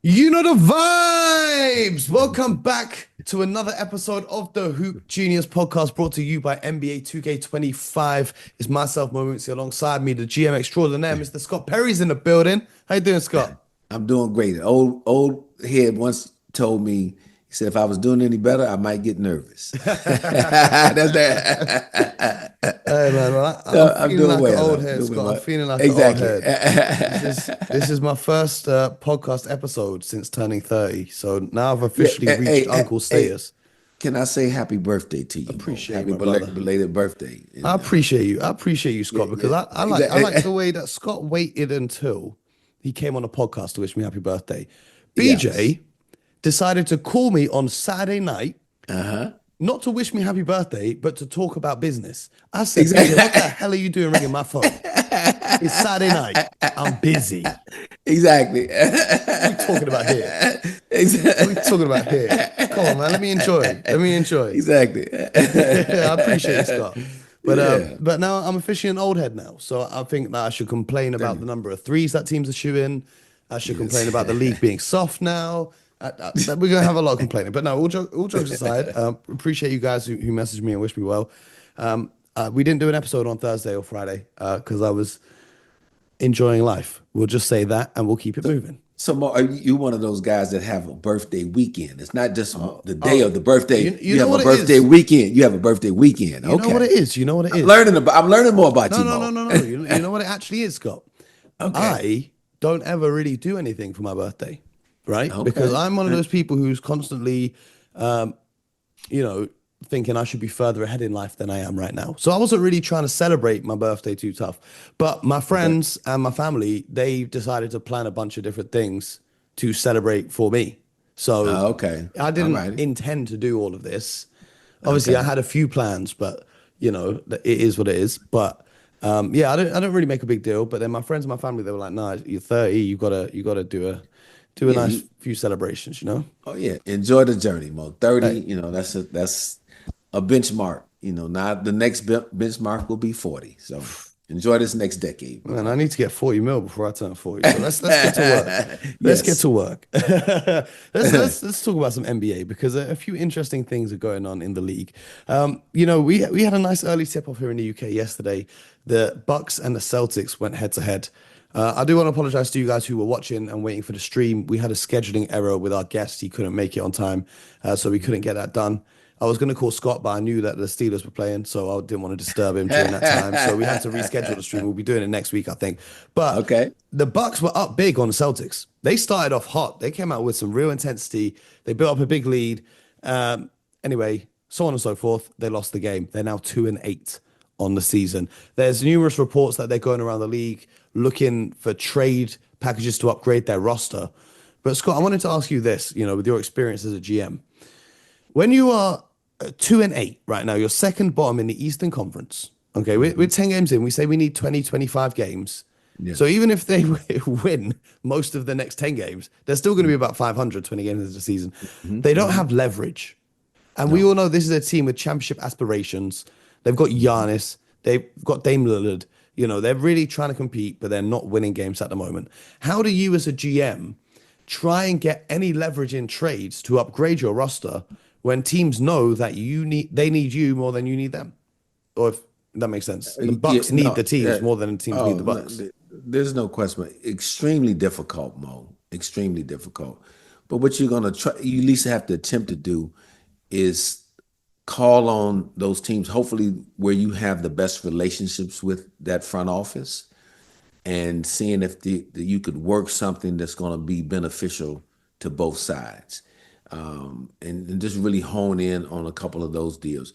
You know the vibes. Welcome back to another episode of the Hoop Genius podcast brought to you by NBA 2K25. It's myself, Mooncey, alongside me, the GM extraordinaire, Mr. Scott Perry's in the building. How you doing, Scott? I'm doing great. Old head once told me, he said, if I was doing any better, I might get nervous. That's that. Hey man, well, I'm So I'm feeling doing like an well. old I'm head, doing Scott. I'm well. feeling like an old Exactly. head. This is my first podcast episode since turning 30. So now I've Yeah. officially Hey, reached hey, uncle hey, status. can I say happy birthday to you, Mo? Appreciate you, Happy my brother. belated birthday. I And appreciate you. I appreciate you, yeah, Scott, because yeah, I like the exactly. way that Scott waited until he came on a podcast to wish me happy birthday. Yes. BJ decided to call me on Saturday night, Uh-huh. not to wish me happy birthday, but to talk about business. I said, BJ, what the Exactly. hell are you doing ringing my phone? It's Saturday night. I'm busy. Exactly. What are we talking about here? What are we talking about here? Come on, man. Let me enjoy. Let me enjoy. Exactly. I appreciate you, Scott. Yeah. But now I'm officially an old head now, so I think that I should complain about the number of threes that teams are shooting. I should complain Yes. about the league being soft now. We're gonna have a lot of complaining. But no, all jokes aside, appreciate you guys who messaged me and wished me well. We didn't do an episode on Thursday or Friday because I was enjoying life. We'll just say that, and we'll keep it moving. So, Mo, are you one of those guys that have a birthday weekend? It's not just the day Oh, of the birthday. you You know have a what it birthday is. weekend. You have a birthday weekend. You know what Okay. it is. You know what it I'm is. learning about. I'm learning more about No, you, no, no, Mo. no, no. You know what it actually is, Scott? Okay. I don't ever really do anything for my birthday, right? Because Okay. I'm one of those people who's constantly, you know, thinking I should be further ahead in life than I am right now. So I wasn't really trying to celebrate my birthday too tough. But my Okay. friends and my family, they decided to plan a bunch of different things to celebrate for me. So Okay. I All didn't righty. intend to do all of this. Obviously, I Okay. had a few plans, but it is what it is. But yeah, I don't really make a big deal. But then my friends and my family, they were like, "Nah, you're 30. You gotta do a Yeah. nice few celebrations, you know." Oh yeah. Enjoy the journey, Mo. 30. Hey, That's a benchmark. Now the next benchmark will be 40. So enjoy this next decade, man, I brother. need to get 40 mil before I turn 40. So let's get to work. Let's get Yes. to work. Let's talk about some NBA because a few interesting things are going on in the league. We had a nice early tip off here in the UK yesterday. The Bucks and the Celtics went head to head. I do want to apologize to you guys who were watching and waiting for the stream. We had a scheduling error with our guest. He couldn't make it on time, so we couldn't get that done. I was going to call Scott, but I knew that the Steelers were playing, so I didn't want to disturb him during that time. So we had to reschedule the stream. We'll be doing it next week, I think. But Okay. the Bucks were up big on the Celtics. They started off hot. They came out with some real intensity. They built up a big lead. Anyway, so on and so forth. They lost the game. They're now 2-8 on the season. There's numerous reports that they're going around the league looking for trade packages to upgrade their roster. But Scott, I wanted to ask you this, with your experience as a GM. When you are 2-8 right now, you're second bottom in the Eastern Conference. Okay, we're Mhm. 10 games in. We say we need 20, 25 games. So Yes. even if they win most of the next 10 games, they're still going to be about 500, 20 games into the season. Mhm. They don't Mhm. have leverage. And we all No. know this is a team with championship aspirations. They've got Mhm. Giannis. They've got Dame Lillard. They're really trying to compete, but they're not winning games at the moment. How do you, as a GM, try and get any leverage in trades to upgrade your roster when teams know that they need you more than you need them? Or if that makes sense, the Yeah, Bucks need no. the teams more than the teams need Oh, the no, Bucks. there's no question. Extremely difficult, Mo. Extremely difficult. But what you're gonna try, you at least have to attempt to do is call on those teams, hopefully where you have the best relationships with that front office, and seeing if you could work something that's going to be beneficial to both sides, and just really hone in on a couple of those deals.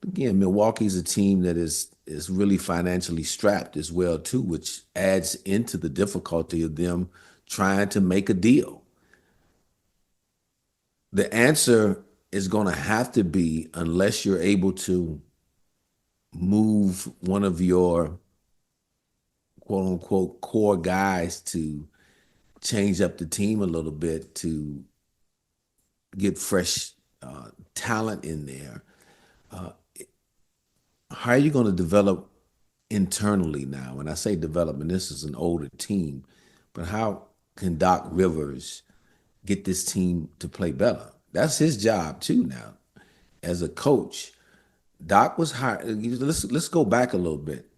Again, Milwaukee's a team that is really financially strapped as well too, which adds into the difficulty of them trying to make a deal. The answer is going to have to be, unless you're able to move one of your quote unquote core guys to change up the team a little bit to get fresh talent in there. Uh, how are you going to develop internally now? When I say development, this is an older team, but how can Doc Rivers get this team to play better. That's his job too now. As a coach, Doc was hired. Let's go back a little bit.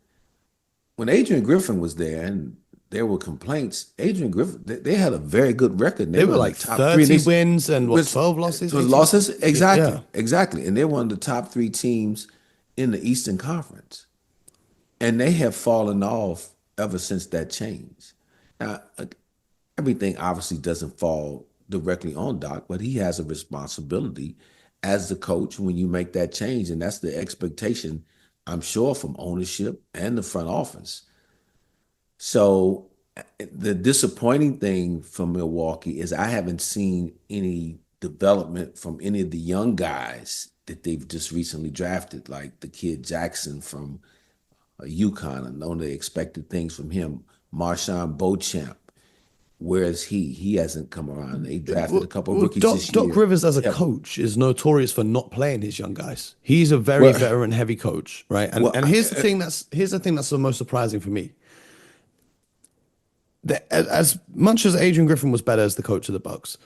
When Adrian Griffin was there and there were complaints, Adrian Griffin, they had a very good record. They were in like the top 30 wins and what, 12 losses? Losses? Exactly. Yeah. Exactly. And they're one of the top 3 teams in the Eastern Conference. And they have fallen off ever since that change. Now, everything obviously doesn't fall directly on Doc, but he has a responsibility as the coach when you make that change. And that's the expectation, I'm sure, from ownership and the front office. So the disappointing thing from Milwaukee is I haven't seen any development from any of the young guys that they've just recently drafted, like the kid Jackson from UConn. I know they expected things from him. Marshawn Beauchamp, where is he? He hasn't come around. They drafted a couple of rookies this year. Doc Rivers as a coach is notorious for not playing his young guys. He's a very veteran heavy coach, right? And here's the thing that's the most surprising for me. As much as Adrian Griffin was better as the coach of the Bucks,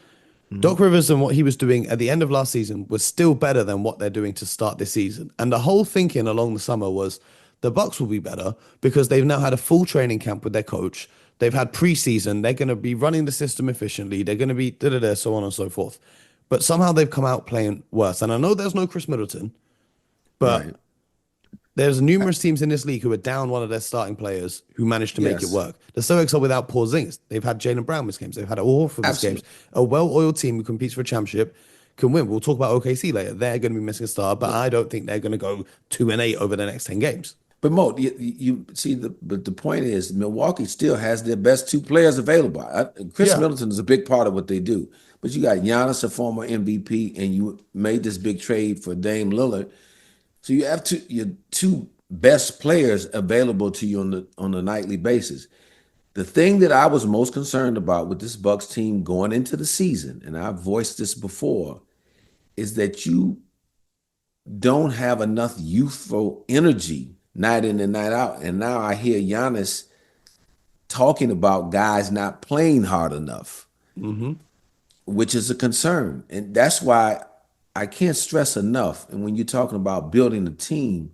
Doc Rivers and what he was doing at the end of last season was still better than what they're doing to start this season. And the whole thinking along the summer was the Bucks will be better because they've now had a full training camp with their coach. They've had preseason. They're going to be running the system efficiently. They're going to be so on and so forth. But somehow they've come out playing worse. And I know there's no Chris Middleton, but there's numerous teams in this league who are down one of their starting players who managed to make it work. The Celtics are without Porzingis. They've had Jaylen Brown miss games. They've had all of these games. A well-oiled team who competes for a championship can win. We'll talk about OKC later. They're going to be missing a star, but I don't think they're going to go 2-8 over the next 10 games. But Mo, you see, the point is Milwaukee still has their best 2 players available. Chris Middleton is a big part of what they do. But you got Giannis, a former MVP, and you made this big trade for Dame Lillard. So you have your 2 best players available to you on a nightly basis. The thing that I was most concerned about with this Bucks team going into the season, and I've voiced this before, is that you don't have enough youthful energy night in and night out. And now I hear Giannis talking about guys not playing hard enough, which is a concern. And that's why I can't stress enough. And when you're talking about building a team,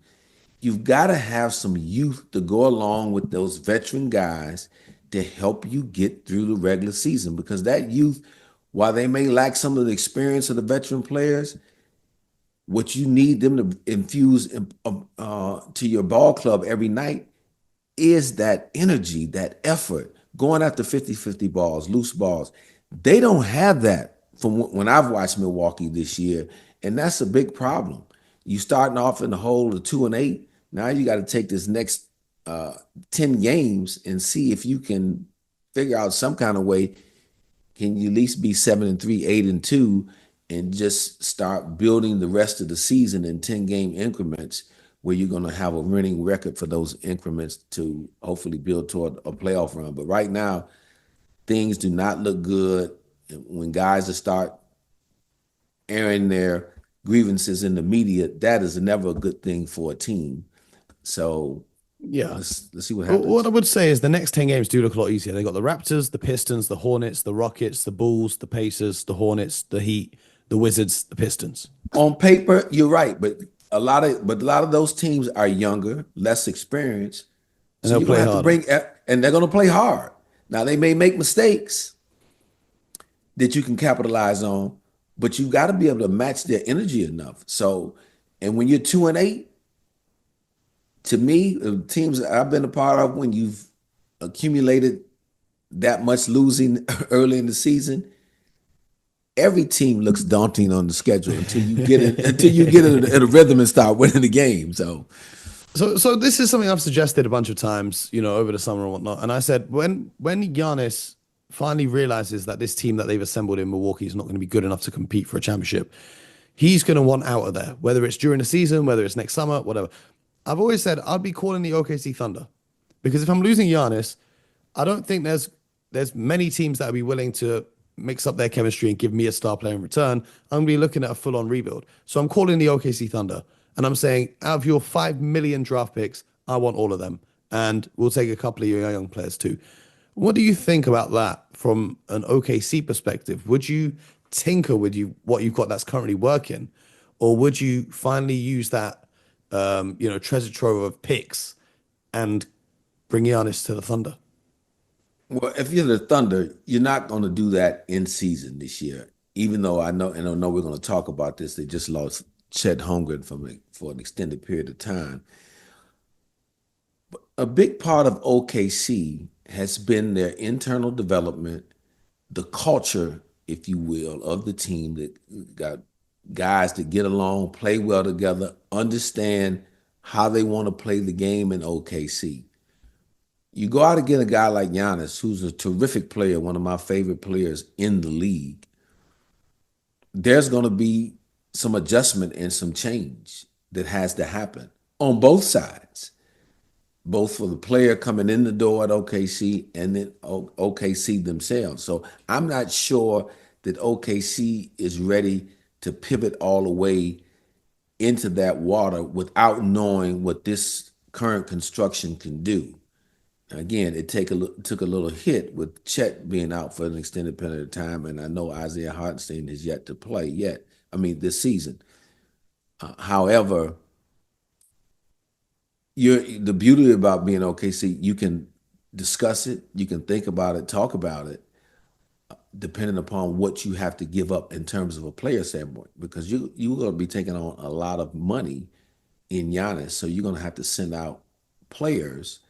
you've got to have some youth to go along with those veteran guys to help you get through the regular season. Because that youth, while they may lack some of the experience of the veteran players, what you need them to infuse to your ball club every night is that energy, that effort, going after 50-50 balls, loose balls. They don't have that from when I've watched Milwaukee this year, and that's a big problem. You starting off in the hole of 2-8. Now you got to take this next 10 games and see if you can figure out some kind of way. Can you at least be 7-3, 8-2? And just start building the rest of the season in 10-game increments where you're going to have a winning record for those increments to hopefully build toward a playoff run. But right now, things do not look good. When guys start airing their grievances in the media, that is never a good thing for a team. So let's see what happens. What I would say is the next 10 games do look a lot easier. They got the Raptors, the Pistons, the Hornets, the Rockets, the Bulls, the Pacers, the Hornets, the Heat, the Wizards, the Pistons. On paper, you're right, but a lot of those teams are younger, less experienced, and so they'll play hard. And they're going to play hard. Now they may make mistakes that you can capitalize on, but you got to be able to match their energy enough. So, and when you're 2-8, to me, the teams I've been a part of, when you've accumulated that much losing early in the season, every team looks daunting on the schedule until you get in a rhythm and start winning the game. So this is something I've suggested a bunch of times, over the summer and whatnot. And I said, when Giannis finally realizes that this team that they've assembled in Milwaukee is not going to be good enough to compete for a championship, he's going to want out of there, whether it's during the season, whether it's next summer, whatever. I've always said I'd be calling the OKC Thunder, because if I'm losing Giannis, I don't think there's many teams that would be willing to mix up their chemistry and give me a star player in return. I'm going to be looking at a full-on rebuild. So I'm calling the OKC Thunder, and I'm saying, out of your 5 million draft picks, I want all of them. And we'll take a couple of your young players too. What do you think about that from an OKC perspective, would you tinker with what you've got that's currently working, or would you finally use that treasure trove of picks and bring Giannis to the Thunder? Well, if you're the Thunder, you're not going to do that in season this year. Even though I know we're going to talk about this. They just lost Chet Holmgren for an extended period of time. But a big part of OKC has been their internal development, the culture, if you will, of the team that got guys that get along, play well together, understand how they want to play the game in OKC. You go out and get a guy like Giannis, who's a terrific player, one of my favorite players in the league. There's going to be some adjustment and some change that has to happen on both sides, both for the player coming in the door at OKC and then OKC themselves. So I'm not sure that OKC is ready to pivot all the way into that water without knowing what this current construction can do. Again, it took a little hit with Chet being out for an extended period of time, and I know Isaiah Hartenstein is yet to play yet. I mean, this season. However, the beauty about being OKC, you can discuss it, you can think about it, talk about it, depending upon what you have to give up in terms of a player standpoint, because you're going to be taking on a lot of money in Giannis, so you're going to have to send out players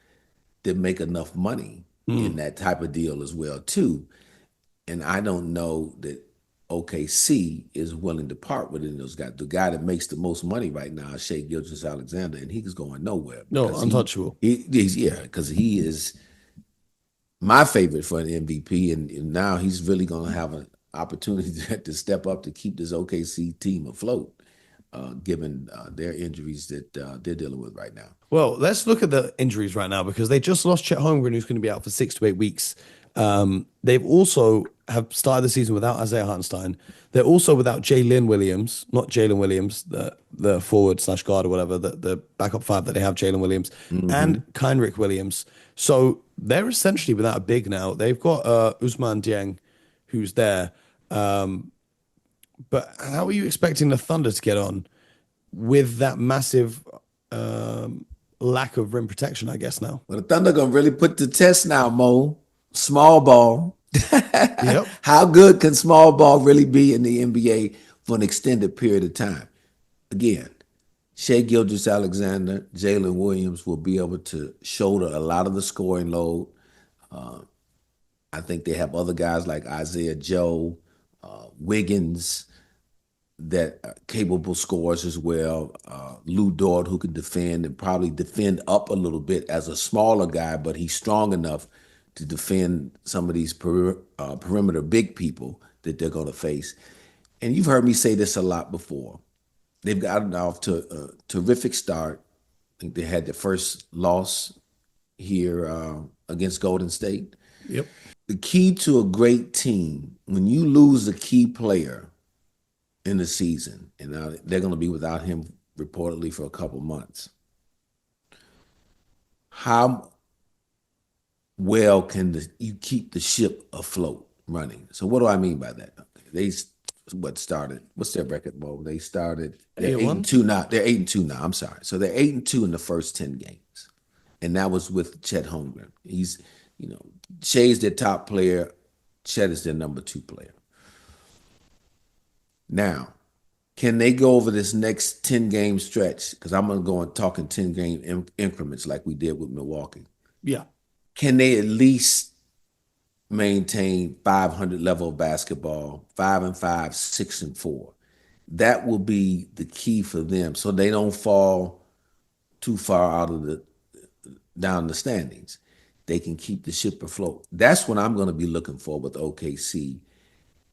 that make enough money in that type of deal as well too. And I don't know that OKC is willing to part with any of those guys. The guy that makes the most money right now is Shai Gilgeous-Alexander, and he's going nowhere. No, untouchable. Because he is my favorite for an MVP, and now he's really going to have an opportunity to step up to keep this OKC team afloat, given their injuries that they're dealing with right now. Well, let's look at the injuries right now because they just lost Chet Holmgren, who's going to be out for 6 to 8 weeks. They've also have started the season without Isaiah Hartenstein. They're also without Jalen Williams, not Jalen Williams, the forward / guard or whatever, the backup five that they have, Jalen Williams and Kenrich Williams. So they're essentially without a big now. They've got Ousmane Dieng, who's there. But how are you expecting the Thunder to get on with that massive lack of rim protection, I guess, now? Well, the Thunder going to really put the test now, Mo. Small ball. Yep. How good can small ball really be in the NBA for an extended period of time? Again, Shai Gilgeous-Alexander, Jalen Williams will be able to shoulder a lot of the scoring load. I think they have other guys like Isaiah Joe, Wiggins, that are capable scorers as well. Lou Dort, who can defend and probably defend up a little bit as a smaller guy, but he's strong enough to defend some of these perimeter big people that they're going to face. And you've heard me say this a lot before. They've gotten off to a terrific start. I think they had their first loss here against Golden State. Yep. The key to a great team, when you lose a key player in the season, and now they're going to be without him reportedly for a couple months, how well can you keep the ship afloat running? So what do I mean by that? What's their record, Mo? They started, they're 8-2 now. They're 8-2 now, I'm sorry. So they're 8-2 in the first 10 games. And that was with Chet Holmgren. He's, Shai's their top player. Chet is their number 2 player. Now, can they go over this next 10-game stretch? Because I'm going to go and talk in 10-game increments like we did with Milwaukee. Yeah. Can they at least maintain 500 level of basketball, 5-5, 6-4? That will be the key for them, so they don't fall too far out of down the standings. They can keep the ship afloat. That's what I'm going to be looking for with OKC,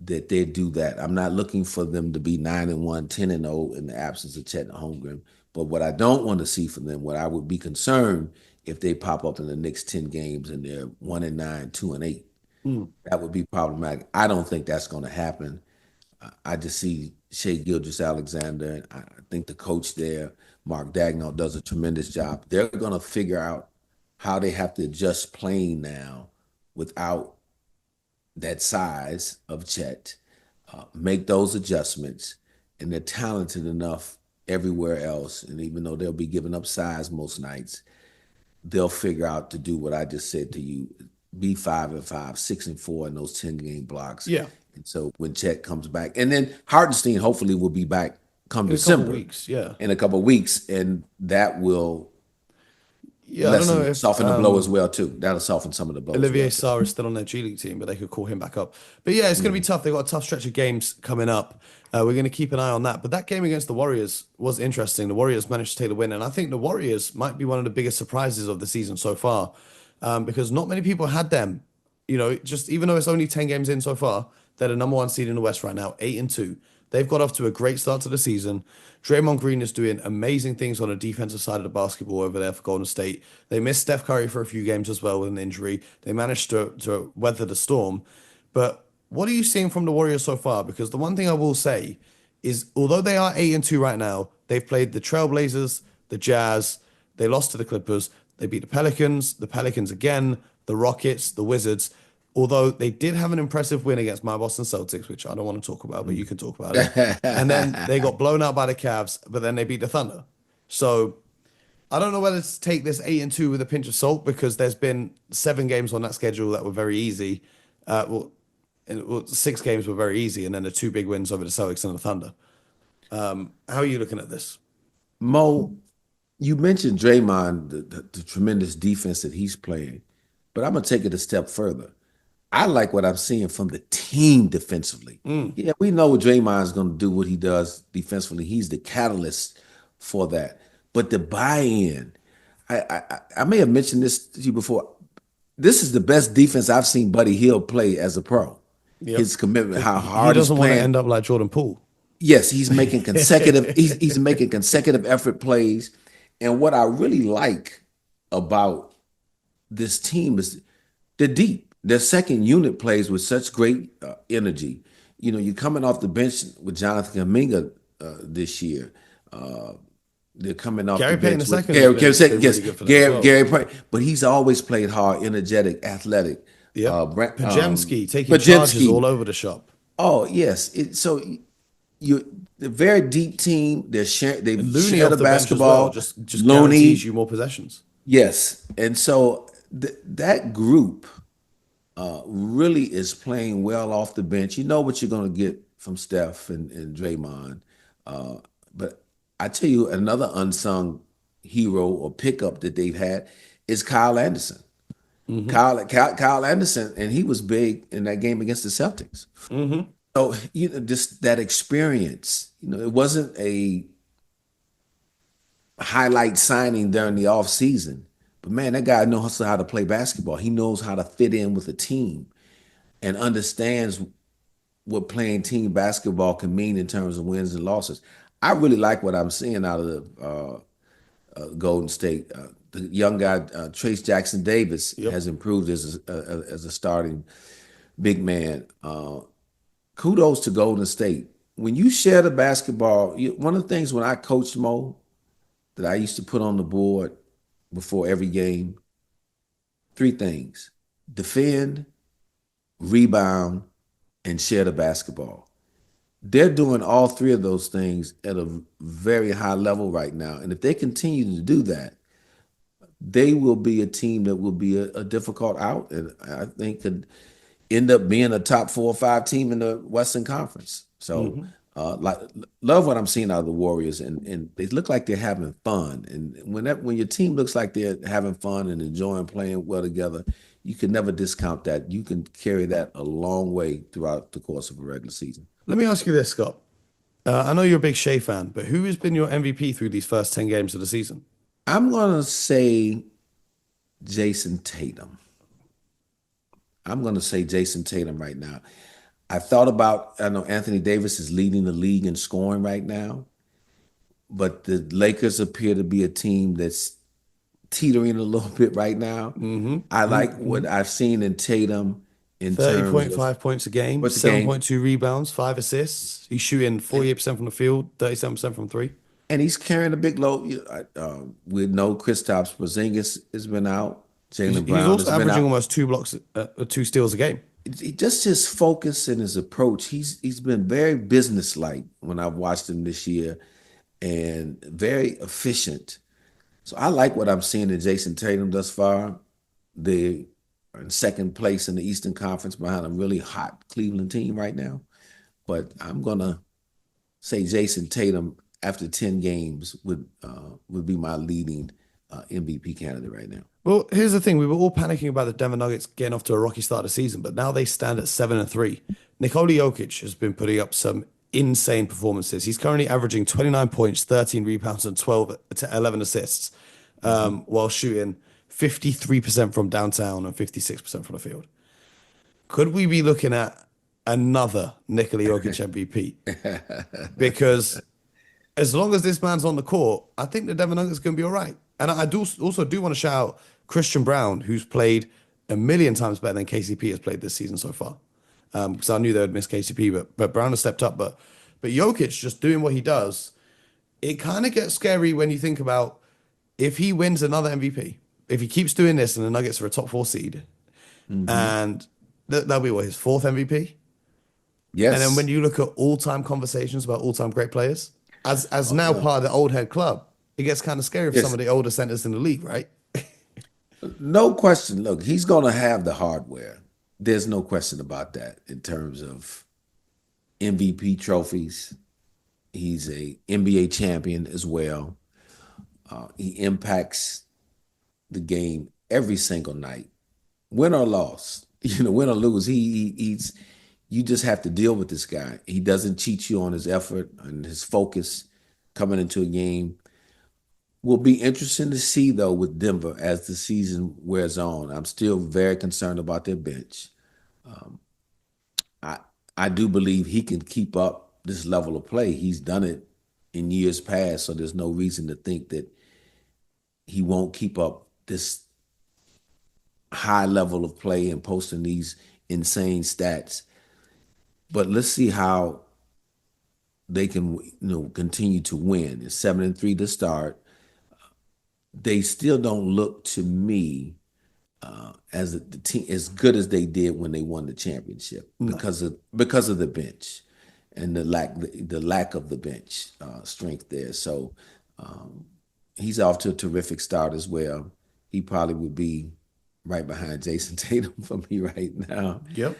that they do that. I'm not looking for them to be 9-1, 10-0 in the absence of Chet Holmgren. But what I don't want to see from them, what I would be concerned if they pop up in the next 10 games and they're 1-9, 2-8, that would be problematic. I don't think that's going to happen. I just see Shai Gilgeous-Alexander, and I think the coach there, Mark Daigneault, does a tremendous job. They're going to figure out how they have to adjust playing now without that size of Chet, make those adjustments, and they're talented enough everywhere else. And even though they'll be giving up size most nights, they'll figure out to do what I just said to you: be 5-5, 6-4 in those 10-game blocks. Yeah. And so when Chet comes back, and then Hartenstein hopefully will be back come In a couple of December, weeks, yeah. in a couple of weeks, and that will Yeah, I don't know if soften the blow as well too. That'll soften some of the blow as Olivier well too. Sarr is still on their G League team, but they could call him back up. But yeah, it's going to be tough. They've got a tough stretch of games coming up. We're going to keep an eye on that. But that game against the Warriors was interesting. The Warriors managed to take the win, and I think the Warriors might be one of the biggest surprises of the season so far, because not many people had them. You know, just even though it's only 10 games in so far, they're the number one seed in the West right now, 8-2. They've got off to a great start to the season. Draymond Green is doing amazing things on the defensive side of the basketball over there for Golden State. They missed Steph Curry for a few games as well with an injury. They managed to weather the storm. But what are you seeing from the Warriors so far? Because the one thing I will say is, although they are 8-2 right now, they've played the Trailblazers, the Jazz, they lost to the Clippers, they beat the Pelicans again, the Rockets, the Wizards. Although they did have an impressive win against my Boston Celtics, which I don't want to talk about, but you can talk about it. And then they got blown out by the Cavs, but then they beat the Thunder. So I don't know whether to take this 8-2 with a pinch of salt, because there's been 7 games on that schedule that were very easy. Well, 6 games were very easy, and then the 2 big wins over the Celtics and the Thunder. How are you looking at this? Mo, you mentioned Draymond, the tremendous defense that he's playing, but I'm gonna take it a step further. I like what I'm seeing from the team defensively. Yeah, we know Draymond's going to do what he does defensively. He's the catalyst for that. But the buy-in, I may have mentioned this to you before. This is the best defense I've seen Buddy Hield play as a pro. Yep. His commitment, how He hard he's doesn't want to playing. end up like Jordan Poole. Yes, he's making consecutive. he's making consecutive effort plays. And what I really like about this team is they're deep. Their second unit plays with such great energy. You know, you're coming off the bench with Jonathan Kuminga this year. They're coming off Gary the Payton bench II with has been yes, really good for them as well. Gary Payton, but he's always played hard, energetic, athletic. Yep. Brent, Pajemski taking charges all over the shop. Oh yes, so you a very deep team. They Looney share off the the bench as well, basketball. just Looney, guarantees you more possessions. yes, and so that group really is playing well off the bench. You know what you're going to get from Steph and Draymond. But I tell you, another unsung hero or pickup that they've had is Kyle Anderson. Kyle Anderson, and he was big in that game against the Celtics. So, you know, just that experience, you know, it wasn't a highlight signing during the off season. But man, that guy knows how to play basketball. He knows how to fit in with a team and understands what playing team basketball can mean in terms of wins and losses. I really like what I'm seeing out of the Golden State. The young guy, Trace Jackson Davis, has improved as a starting big man. Kudos to Golden State. When you share the basketball, one of the things when I coached Mo that I used to put on the board before every game, 3 things: defend, rebound, and share the basketball. They're doing all 3 of those things at a very high level right now. And if they continue to do that, they will be a team that will be a difficult out, and I think could end up being a top 4 or 5 team in the Western Conference. So love what I'm seeing out of the Warriors, and they look like they're having fun. And when your team looks like they're having fun and enjoying playing well together, you can never discount that. You can carry that a long way throughout the course of a regular season. Let me ask you this, Scott. I know you're a big Shea fan, but who has been your MVP through these first 10 games of the season? I'm going to say Jason Tatum. I'm going to say Jason Tatum right now. I know Anthony Davis is leading the league in scoring right now, but the Lakers appear to be a team that's teetering a little bit right now. I like what I've seen in Tatum in terms 30.5 points a game, 7.2 rebounds, 5 assists. He's shooting 48% from the field, 37% from 3. And he's carrying a big load. We know Kristaps Porzingis has been out. Jaylen Brown He's also has been averaging out. almost 2 blocks, 2 steals a game. just his focus and his approach. He's been very businesslike when I've watched him this year, and very efficient. So I like what I'm seeing in Jason Tatum thus far. They are in second place in the Eastern Conference behind a really hot Cleveland team right now. But I'm gonna say Jason Tatum after 10 games would be my leading MVP candidate right now. Well, here's the thing: we were all panicking about the Denver Nuggets getting off to a rocky start of the season, but now they stand at 7-3. Nikola Jokic has been putting up some insane performances. He's currently averaging 29 points, 13 rebounds, and 12 to 11 assists, while shooting 53% from downtown and 56% from the field. Could we be looking at another Nikola Jokic MVP? Because as long as this man's on the court, I think the Denver Nuggets are going to be all right. And I do also do want to shout out Christian Brown, who's played a million times better than KCP has played this season so far. Because I knew they would miss KCP, but Brown has stepped up. But Jokic just doing what he does, it kind of gets scary when you think about if he wins another MVP, if he keeps doing this and the Nuggets are a top 4 seed, and that'll be what, his 4th MVP? And then when Yes. you look at all-time conversations about all-time great players, as now part of the old head club, it gets kind of scary for some Yes. of the older centers in the league, right? No question. Look, he's going to have the hardware. There's no question about that in terms of MVP trophies. He's a NBA champion as well. He impacts the game every single night, win or loss. Win or lose. He's. You just have to deal with this guy. He doesn't cheat you on his effort and his focus coming into a game. Will be interesting to see though with Denver as the season wears on. I'm still very concerned about their bench. I I do believe he can keep up this level of play. He's done it in years past, so there's no reason to think that he won't keep up this high level of play and posting these insane stats. But let's see how they can, continue to win. It's 7-3 to start. They still don't look to me as the team as good as they did when they won the championship No. because of the bench and the lack of the bench strength there. So he's off to a terrific start as well. He probably would be right behind Jason Tatum for me right now Yep.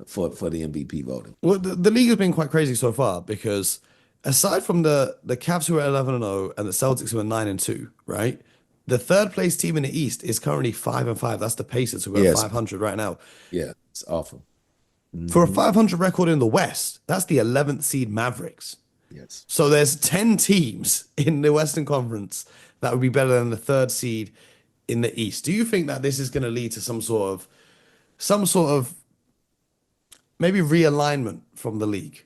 for the MVP voting. Well, the league has been quite crazy so far because aside from the Cavs who are 11-0 and the Celtics who are 9-2, right? The third place team in the East is currently 5-5. That's the Pacers who are Yes, 500 right now. yeah, it's awful. For a Hmm. 500 record in the West, that's the 11th seed Mavericks. Yes. So there's 10 teams in the Western Conference that would be better than the third seed in the East. Do you think that this is going to lead to some sort of maybe realignment from the league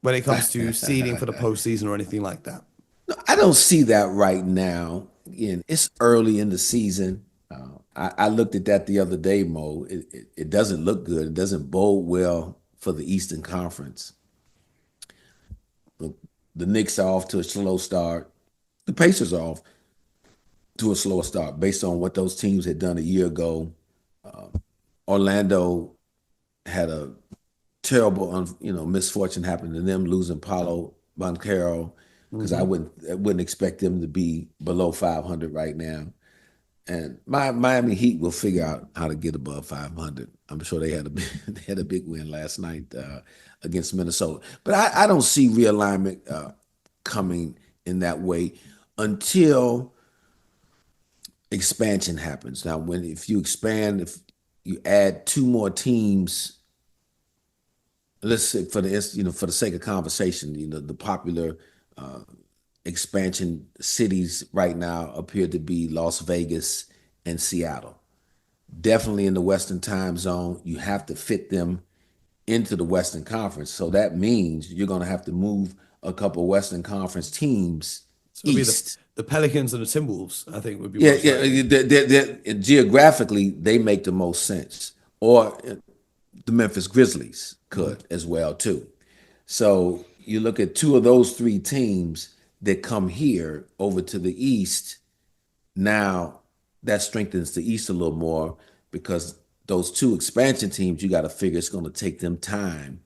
when it comes to seeding for the postseason or anything like that? No, I don't see that right now. Again, it's early in the season. I looked at that the other day, Mo. It doesn't look good. It doesn't bode well for the Eastern Conference. The Knicks are off to a slow start. The Pacers are off to a slower start based on what those teams had done a year ago. Orlando had a terrible, misfortune happen to them losing Paulo Banchero because I wouldn't expect them to be below 500 right now. And Miami Heat will figure out how to get above 500. I'm sure they had a they had a big win last night against Minnesota. But I don't see realignment coming in that way until expansion happens. Now, if you expand, if you add 2 more teams, let's say for the sake of conversation, the popular expansion cities right now appear to be Las Vegas and Seattle. Definitely in the Western time zone, you have to fit them into the Western Conference. So that means you're going to have to move a couple Western Conference teams So it'll be east. the Pelicans and the Timberwolves, I think, would be Yeah, most yeah. likely. Geographically, they make the most sense. Or the Memphis Grizzlies could as well too. So you look at 2 of those 3 teams that come here over to the East. Now that strengthens the East a little more because those two expansion teams, you got to figure it's going to take them time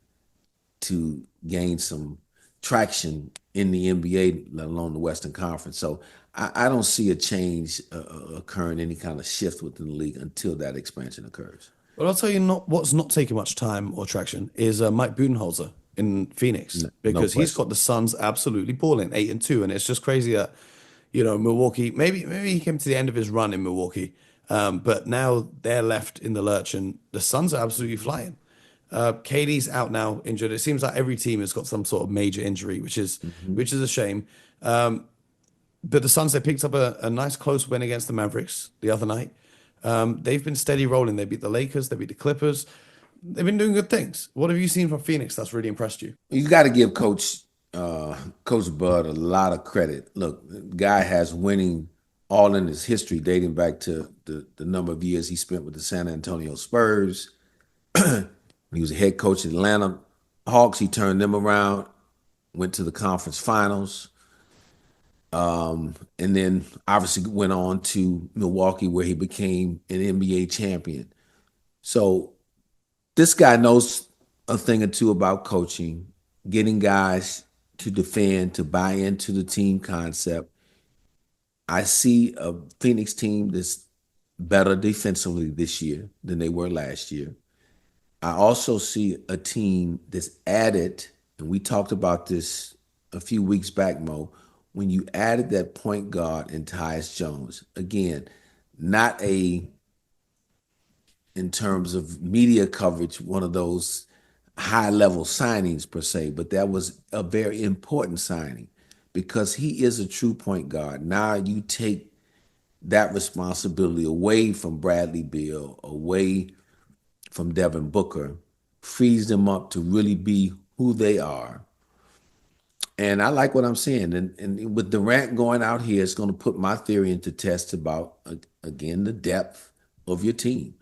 to gain some traction in the NBA, let alone the Western Conference. So I don't see a change occurring, any kind of shift within the league until that expansion occurs. Well, I'll tell you what's not taking much time or traction is Mike Budenholzer in Phoenix, No because he's question. got the Suns absolutely balling 8-2, and it's just crazy that Milwaukee, maybe he came to the end of his run in Milwaukee, but now they're left in the lurch, and the Suns are absolutely flying. KD's out now, injured. It seems like every team has got some sort of major injury, which is a shame. But the Suns, they picked up a nice close win against the Mavericks the other night. They've been steady rolling. They beat the Lakers, they beat the Clippers. They've been doing good things. What have you seen from Phoenix that's really impressed you? You got to give Coach Bud a lot of credit. Look, the guy has winning all in his history, dating back to the number of years he spent with the San Antonio Spurs. He was a head coach at Atlanta Hawks. He turned them around, went to the conference finals, and then obviously went on to Milwaukee, where he became an NBA champion. So this guy knows a thing or two about coaching, getting guys to defend, to buy into the team concept. I see a Phoenix team that's better defensively this year than they were last year. I also see a team that's added, and we talked about this a few weeks back, Mo, when you added that point guard in Tyus Jones. Again, not in terms of media coverage, one of those high-level signings per se, but that was a very important signing because he is a true point guard. Now you take that responsibility away from Bradley Beal, away from Devin Booker, frees them up to really be who they are. And I like what I'm seeing. And with Durant going out here, it's going to put my theory into test about, again, the depth of your team.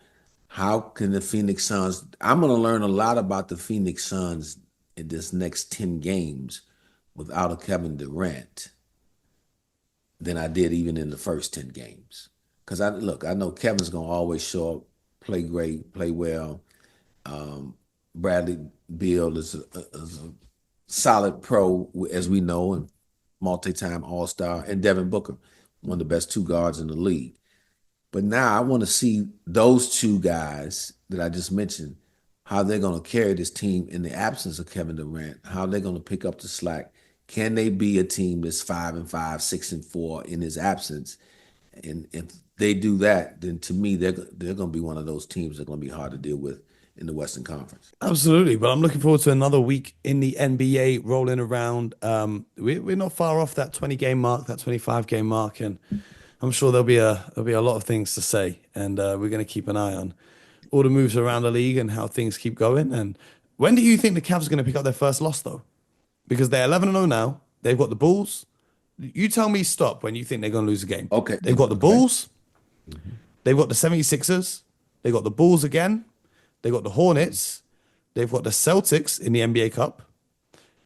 How can the Phoenix Suns, I'm going to learn a lot about the Phoenix Suns in this next 10 games without a Kevin Durant than I did even in the first 10 games. Because I know Kevin's going to always show up, play great, play well. Bradley Beal is a solid pro, as we know, and multi-time All-Star, and Devin Booker, one of the best two guards in the league. But now I want to see those two guys that I just mentioned, how they're going to carry this team in the absence of Kevin Durant, how they're going to pick up the slack. Can they be a team that's 5-5, 6-4 in his absence? And if they do that, then to me, they're going to be one of those teams that are going to be hard to deal with in the Western Conference. Absolutely, but I'm looking forward to another week in the NBA rolling around. We're not far off that 20-game mark, that 25-game mark, and I'm sure there'll be a lot of things to say, and we're going to keep an eye on all the moves around the league and how things keep going. And when do you think the Cavs are going to pick up their first loss, though? Because they're 11-0 now. They've got the Bulls. You tell me stop when you think they're going to lose a game. Okay. They've got the Bulls. They've got the 76ers. They've got the Bulls again. They've got the Hornets. They've got the Celtics in the NBA Cup.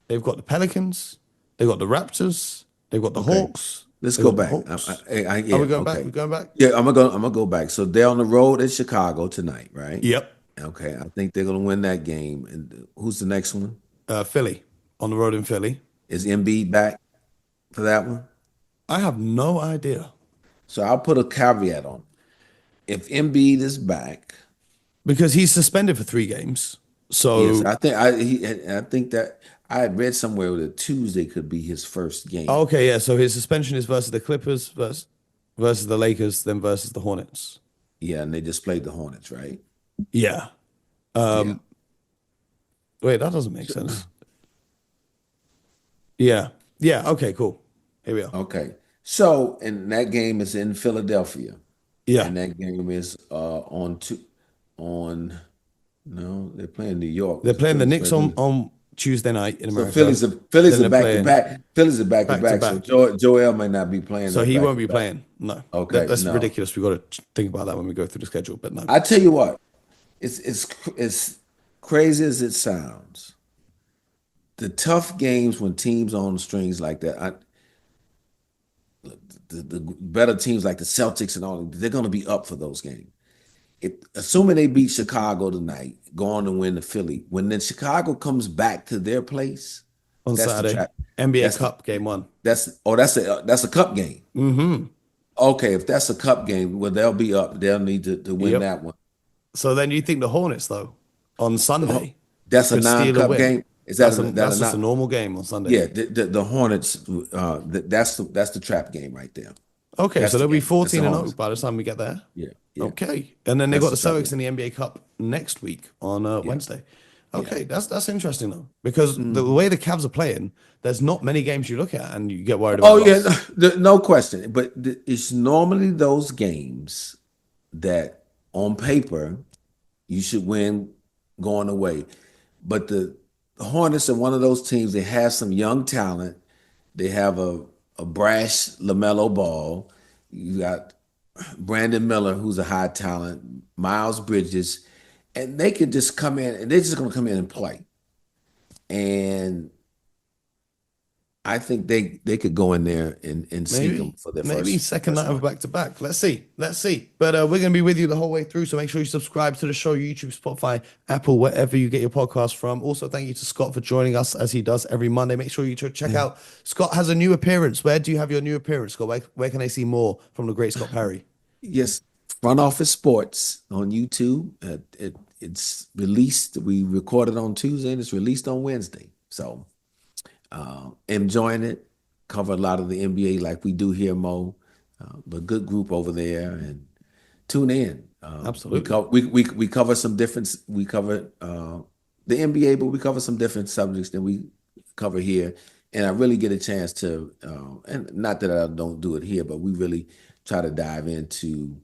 They've got the Pelicans. They've got the Raptors. They've got the Hawks. Let's They've go got the back. Hawks. Yeah, Are we going back? okay. We're going back? Yeah, I'm gonna go back. So they're on the road at Chicago tonight, right? Yep. Okay, I think they're gonna win that game. And who's the next one? Philly. On the road in Philly. Is Embiid back for that one? I have no idea. So I'll put a caveat on. If Embiid is back, Because he's suspended for 3 games. So yes, I think that I had read somewhere that Tuesday could be his first game. okay, yeah. So his suspension is versus the Clippers, versus the Lakers, then versus the Hornets. Yeah, and they just played the Hornets, right? Yeah. Yeah. Wait, that doesn't make sense. Yeah. Yeah. Okay, cool. Here we are. Okay. So, and that game is in Philadelphia. Yeah. And that game is on no, they're playing New York. They're playing the Phillies Knicks on Tuesday night in So America. Phillies Then are they're back to playing back. Phillies are back to back. So back-to-back. Joel may not be playing. So that he won't be back-to-back. playing. No. Okay, That's no. ridiculous. We got to think about that when we go through the schedule. But no. I tell you what, it's crazy as it sounds. The tough games when teams are on the strings like that, the better teams like the Celtics and all, they're going to be up for those games. assuming they beat Chicago tonight, go on to win the Philly. When then Chicago comes back to their place, On that's the Saturday, trap. NBA That's the Cup game one. that's a cup game. Mm-hmm. Okay, if that's a cup game, well, they'll be up. They'll need to win Yep. that one. So then you think the Hornets, though, on Oh, Sunday that's a could steal a non-cup win? game. Is that that That's a just a not? normal game on Sunday. Yeah, the Hornets. That's the trap game right there. Okay, That's so the they'll be game. That's the 14-0 Hornets. by the time we get there. Yeah, yeah. Okay, and then they That's got the the trap Celtics game. in the NBA Cup next week on Yeah, Wednesday. yeah. Okay, that's interesting though, because the Mhm. way the Cavs are playing, there's not many games you look at and you get worried about Oh yeah, loss. no question. But it's normally those games that on paper you should win going away. But the Hornets are one of those teams. They have some young talent. They have a brash LaMelo Ball. You got Brandon Miller, who's a high talent, Miles Bridges, and they could just come in and they're just going to come in and play. And I think they could go in there and sneak them Maybe, for their maybe second first night of one. back to back. Let's see, let's see. But we're gonna be with you the whole way through, so make sure you subscribe to the show, YouTube, Spotify, Apple, wherever you get your podcast from. Also, thank you to Scott for joining us as he does every Monday. Make sure you check out. Scott has a new appearance. Where do you have your new appearance, Scott? Where can I see more from the great Scott Perry? Yes, Front Office Sports on YouTube. It's released. We recorded on Tuesday and it's released on Wednesday. So enjoying it. Cover a lot of the NBA like we do here, Mo. But good group over there, and tune in. Absolutely. We cover some different. We cover the NBA, but we cover some different subjects than we cover here. And I really get a chance to, and not that I don't do it here, but we really try to dive into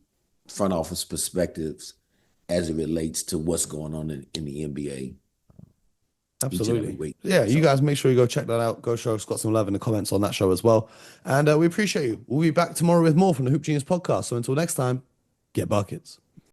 front office perspectives as it relates to what's going on in the NBA each and every Absolutely. week. Yeah, you So guys make sure you go check that out. Go show Scott some love in the comments on that show as well. And we appreciate you. We'll be back tomorrow with more from the Hoop Genius podcast. So until next time, get buckets.